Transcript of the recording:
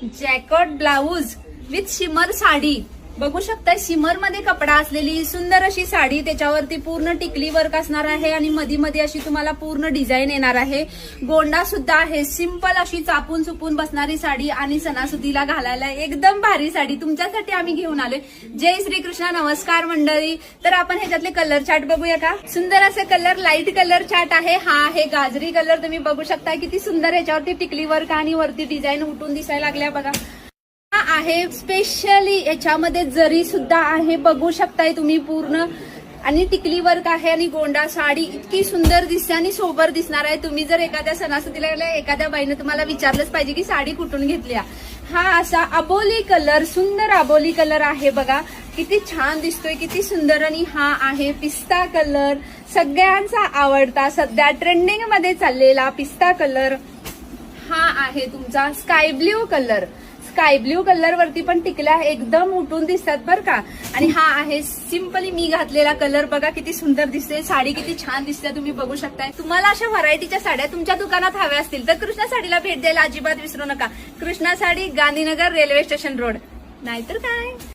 Jacket blouse with shimmer sari बघू शकता. Shimmer मध्ये कपडा असलेली सुंदर अशी साडी, त्याच्यावरती पूर्ण टिकली वर्क असणार आहे आणि मध्ये मध्ये अशी तुम्हाला पूर्ण डिझाईन येणार आहे. गोंडा सुद्धा आहे. सिंपल अशी चापून चुपून बसणारी साडी आणि सणासुदीला घालायला एकदम भारी साडी तुमच्यासाठी आम्ही घेऊन आलोय. जय श्री कृष्ण. नमस्कार मंडळी. तर आपण ह्याच्यातले कलर चार्ट बघूया का. सुंदर असे कलर, लाईट कलर चार्ट आहे. हा आहे गाजरी कलर. तुम्ही बघू शकता किती सुंदर याच्यावरती टिकली वर्क आणि वरती डिझाईन उठून दिसायला लागल्या बघा. आहे स्पेशली याच्यामध्ये जरी सुद्धा आहे बघू शकताय तुम्ही पूर्ण, आणि टिकली वर्क आहे आणि गोंडा. साडी इतकी सुंदर दिसते आणि सोबर दिसणार आहे. तुम्ही जर एखाद्या सणासुदीला गेला, एखाद्या बाईने तुम्हाला विचारलंच पाहिजे की साडी कुठून घेतली. हा असा अबोली कलर, सुंदर अबोली कलर आहे बघा. किती छान दिसतोय, किती सुंदर. आणि हा आहे पिस्ता कलर, सगळ्यांचा आवडता सध्या ट्रेंडिंग मध्ये चाललेला पिस्ता कलर. हा आहे तुमचा sky blue colour. Sky blue colour वरती पण टिकल्या एकदम उठून दिसतात बरं का. आणि हा आहे सिंपली मी घातलेला कलर. बघा किती सुंदर दिसते साडी, किती छान दिसते. तुम्ही बघू शकताय. तुम्हाला अशा व्हरायटीच्या साड्या तुमच्या दुकानात हव्या असतील तर कृष्णा साडीला भेट द्यायला अजिबात विसरू नका. Krishna sari, Gandhinagar, railway station road. नाहीतर काय.